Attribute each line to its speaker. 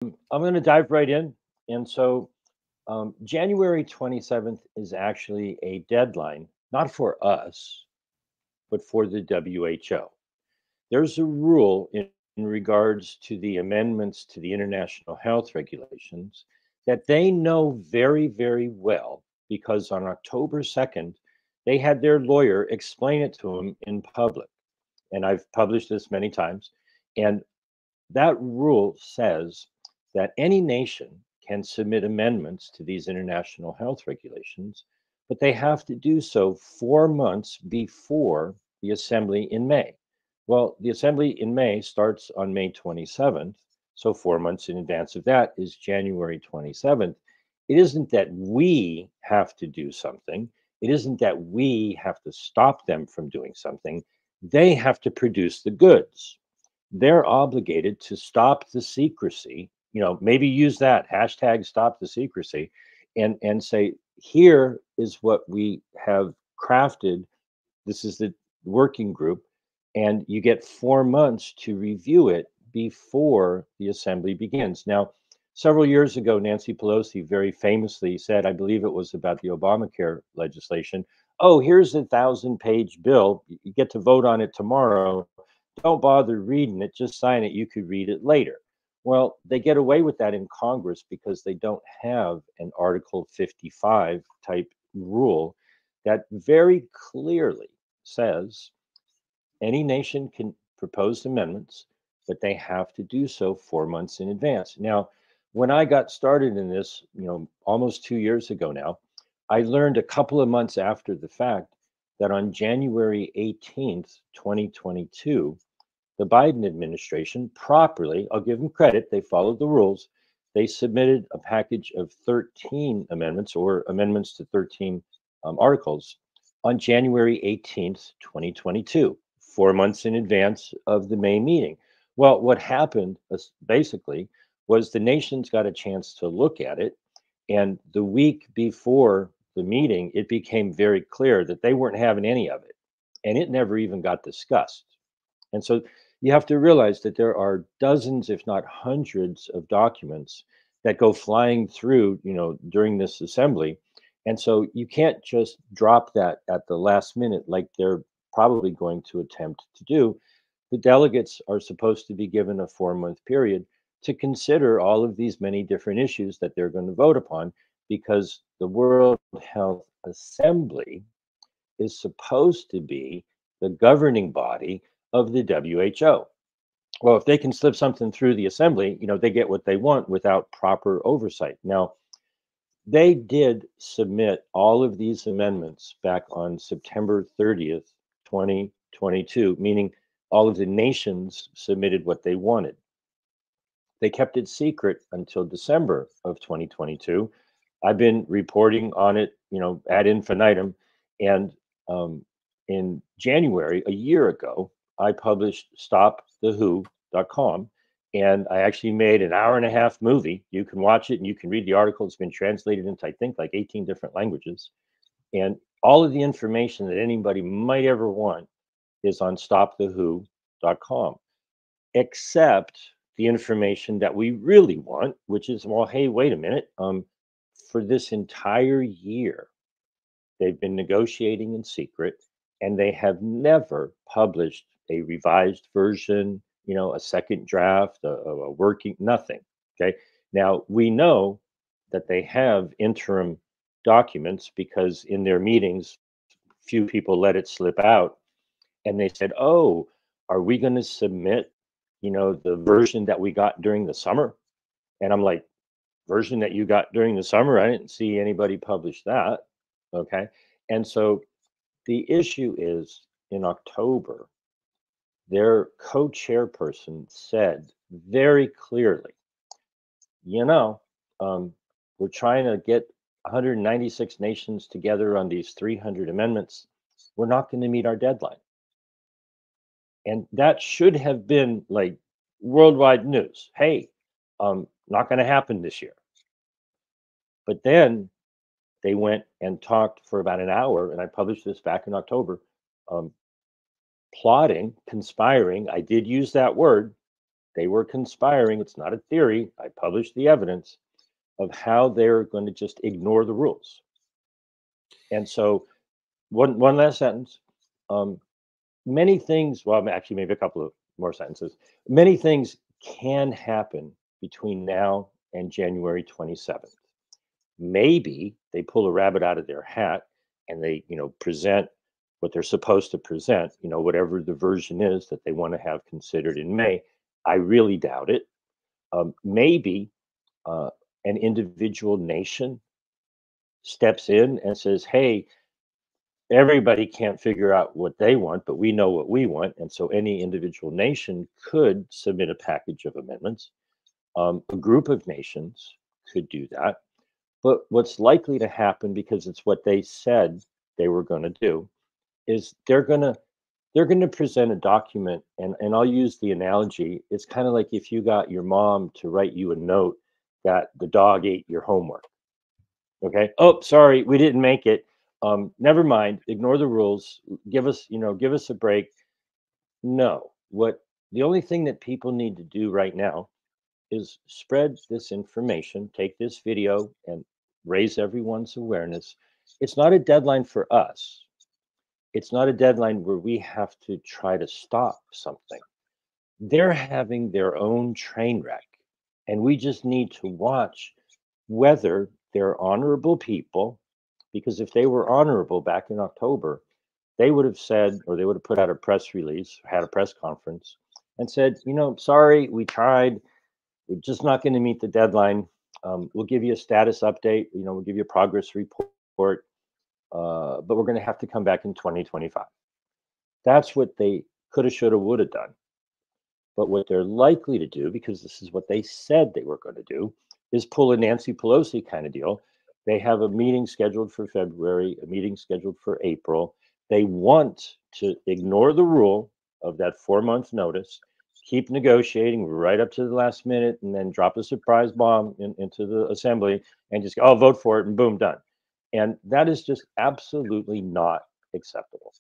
Speaker 1: I'm going to dive right in. And so, January 27th is actually a deadline, not for us, but for the WHO. There's a rule in regards to the amendments to the international health regulations that they know very, very well because on October 2nd, they had their lawyer explain it to them in public. And I've published this many times. And that rule says that any nation can submit amendments to these international health regulations, but they have to do so 4 months before the assembly in May. Well, the assembly in May starts on May 27th. So 4 months in advance of that is January 27th. It isn't that we have to do something. It isn't that we have to stop them from doing something. They have to produce the goods. They're obligated to stop the secrecy, maybe use that hashtag stop the secrecy and say, here is what we have crafted. This is the working group, and you get 4 months to review it before the assembly begins. Now, several years ago, Nancy Pelosi very famously said, I believe it was about the Obamacare legislation, oh, here's a 1,000-page bill. You get to vote on it tomorrow. Don't bother reading it, just sign it. You could read it later. Well, they get away with that in Congress because they don't have an Article 55 type rule that very clearly says any nation can propose amendments, but they have to do so 4 months in advance. Now, when I got started in this, almost 2 years ago now, I learned a couple of months after the fact that on January 18th, 2022, the Biden administration properly, I'll give them credit, they followed the rules. They submitted a package of 13 amendments or amendments to 13 articles on January 18th, 2022, 4 months in advance of the May meeting. Well, what happened basically was the nations got a chance to look at it. And the week before the meeting, it became very clear that they weren't having any of it. And it never even got discussed. And so you have to realize that there are dozens, if not hundreds, of documents that go flying through, during this assembly. And so you can't just drop that at the last minute like they're probably going to attempt to do. The delegates are supposed to be given a 4 month period to consider all of these many different issues that they're going to vote upon because the World Health Assembly is supposed to be the governing body of the WHO. Well, if they can slip something through the assembly, they get what they want without proper oversight. Now, they did submit all of these amendments back on September 30th, 2022, meaning all of the nations submitted what they wanted. They kept it secret until December of 2022. I've been reporting on it, ad infinitum. And in January, a year ago, I published stopthewho.com. And I actually made an hour and a half movie. You can watch it and you can read the article. It's been translated into, I think, like 18 different languages. And all of the information that anybody might ever want is on stopthewho.com, except the information that we really want, which is, well, hey, wait a minute. For this entire year, they've been negotiating in secret, and they have never published a revised version, a second draft, a working, nothing. Okay. Now, we know that they have interim documents because in their meetings, few people let it slip out. And they said, oh, are we going to submit, the version that we got during the summer? And I'm like, version that you got during the summer? I didn't see anybody publish that. Okay. And so the issue is in October, their co chairperson said very clearly, you know, um, we're trying to get 196 nations together on these 300 amendments. We're not going to meet our deadline. And that should have been like worldwide news. Hey, not going to happen this year. But then they went and talked for about an hour, and I published this back in October, um, plotting, conspiring. I did use that word they were conspiring. It's not a theory. I published the evidence of how they're going to just ignore the rules. And so, one last sentence. Many things, well, actually, maybe a couple of more sentences. Many things can happen between now and January 27th. Maybe they pull a rabbit out of their hat and they, present what they're supposed to present, whatever the version is that they want to have considered in May. I really doubt it. Maybe an individual nation steps in and says, hey, everybody can't figure out what they want, but we know what we want. And so any individual nation could submit a package of amendments. A group of nations could do that. But what's likely to happen, because it's what they said they were going to do, is they're going to present a document. And I'll use the analogy. It's kind of like if you got your mom to write you a note that the dog ate your homework. Okay. Oh, sorry, we didn't make it. Never mind. Ignore the rules. Give us a break. No. The only thing that people need to do right now is spread this information, take this video and raise everyone's awareness. It's not a deadline for us. It's not a deadline where we have to try to stop something. They're having their own train wreck, and we just need to watch whether they're honorable people, because if they were honorable back in October, they would have said, or they would have put out a press release, had a press conference and said, sorry, we tried. We're just not going to meet the deadline. We'll give you a status update. We'll give you a progress report, but we're going to have to come back in 2025. That's what they coulda, shoulda, woulda done. But what they're likely to do, because this is what they said they were going to do, is pull a Nancy Pelosi kind of deal. They have a meeting scheduled for February, a meeting scheduled for April. They want to ignore the rule of that 4-month notice, keep negotiating right up to the last minute, and then drop a surprise bomb into the assembly and just go, oh, vote for it, and boom, done. And that is just absolutely not acceptable.